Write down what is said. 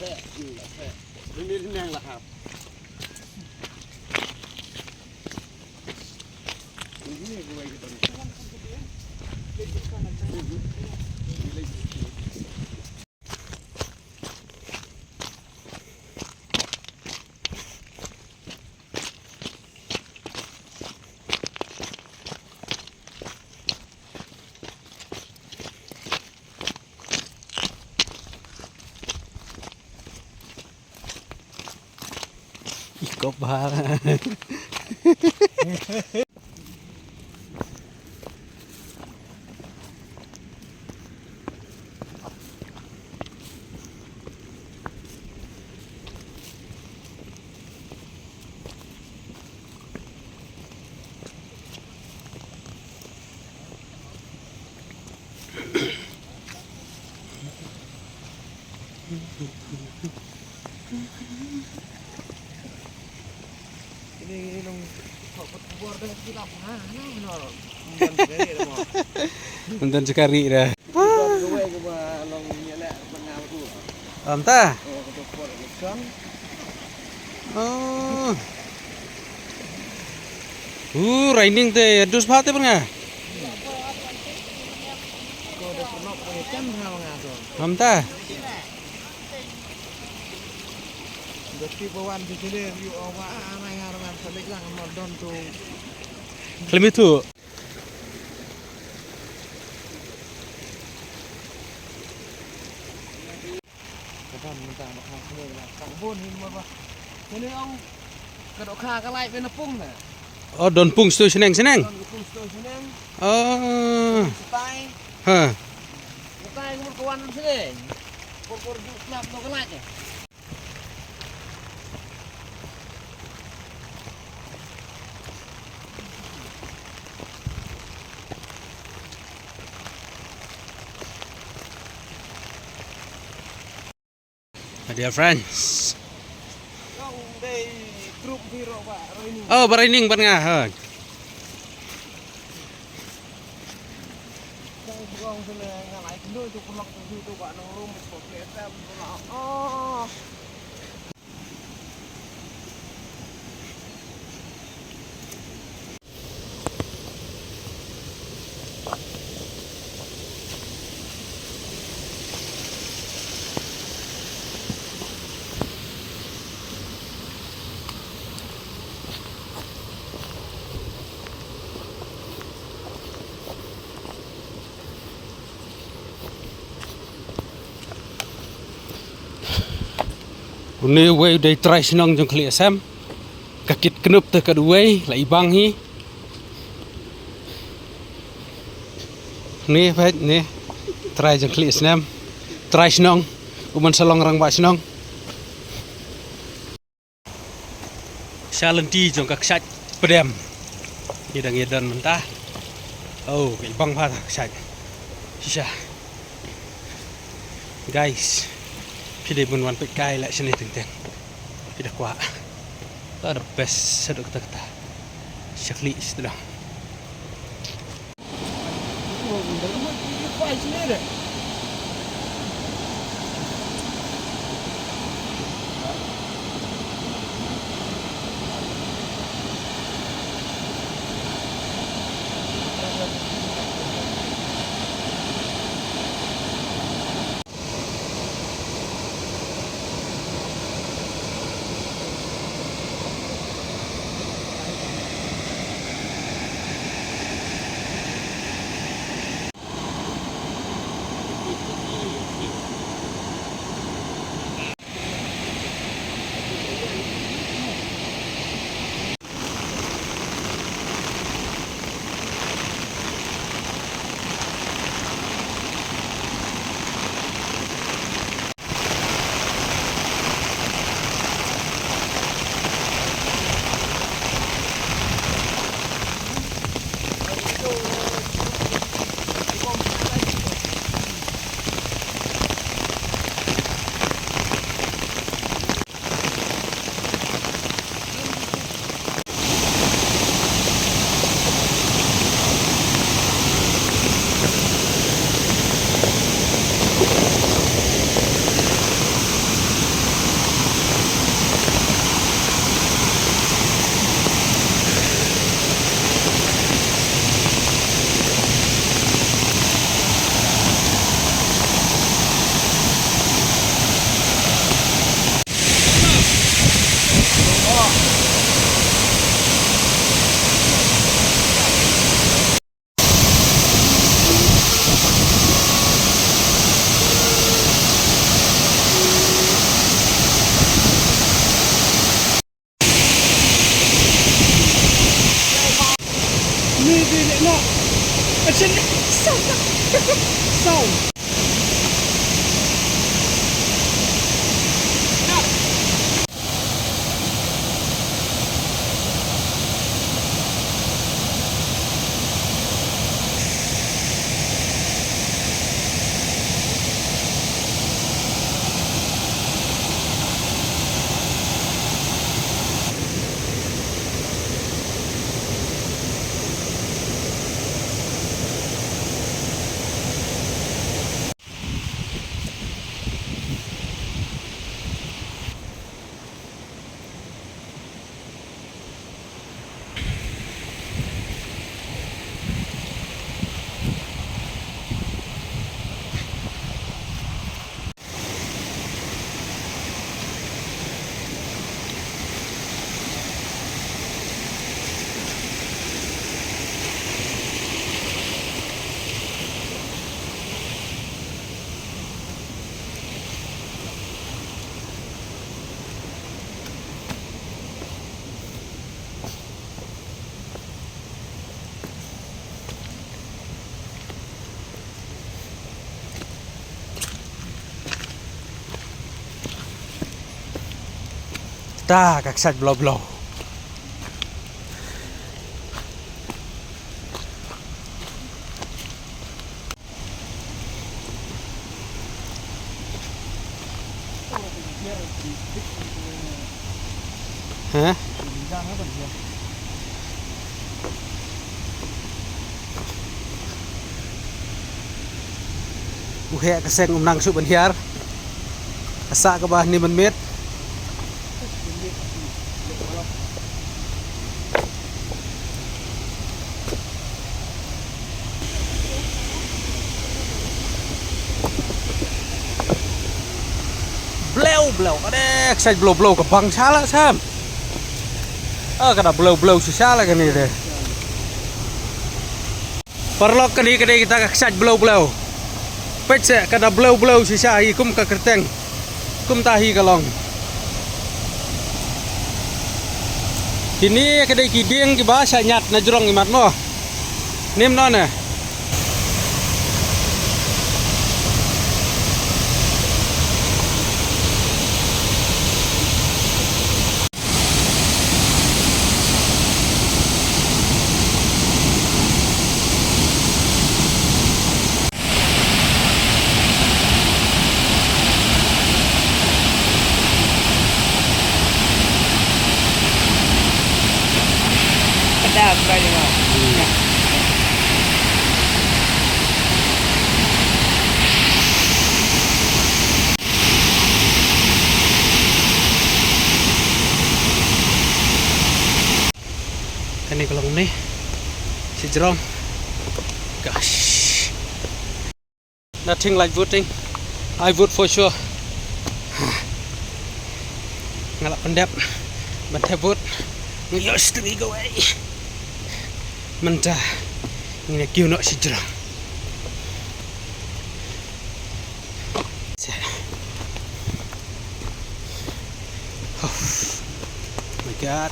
แท้แท้นี่แน่งละครับนี่กูไปกันตรงนี้กบบ้านี่ลงขอบคุณบัวด้วยที่เราหาหน้าหน่อยมันต้นสกัดรีเลยด้วยก็มาลงเนี่ยแหละมันงามทุกตาก็จะปวดอีกครั้งraining teh dus pate pernahก็จะปนกไปจำหางานตัวamta Jadi bawan di sini yuk awak anai ngarangan balik lang modon tuh. Klaim itu. Kapan minta makan sini lah. Kang Bun ini apa? Ini ông kedok kha ka lai bên pung nè. Oh don pung stu seneng. Don pung stu seneng. Oh. Stay. Ha. Stay kumur kawan sini. Pokor juk slap no ka lai. Dear friends. Grup biro Pak Raining. Oh, Raining pernah. Ha. Buang sini ngalai kendo itu pelok itu Pak nang rumus kok kletem. Oh. Ini way day try senang jeng kali asam. Kakit kenup teh kedua lai bang hi. Ni fait ni try jeng kali asam. Try senang. Uman salong rang ba senang. Salenti jeng kak sat pedem. Ngedang mentah. Oh, lai bang pa sat. Sisa. Guys. Pilih bunuan pekai lah sini tentang. Pilih kuat. Tak ada best seduk kita. Syakli setelah. Sound. Ta các sạch blow blow. Hả? Uhe kaseng umnang su benhiar. Asa ka ba ni menmit? Blow ada saya blow ke bang salah sam. Kada blow susah kan ini deh. Perlok kini kita kasat blow. Pecah kada blow susah ikum ke kerteng. Kum tahi kalong. Kini kedai kiding ki bahasa nyat najrong imat mo. Nim nona. Sedap sekali mau. Ini kalau ni si jerong. Gosh, nothing like voting. I vote for sure. Ngalap pendap, bantai vote. Ngiyos tengi gawai. Mentah, ini kau nak si jerong. Oh my God.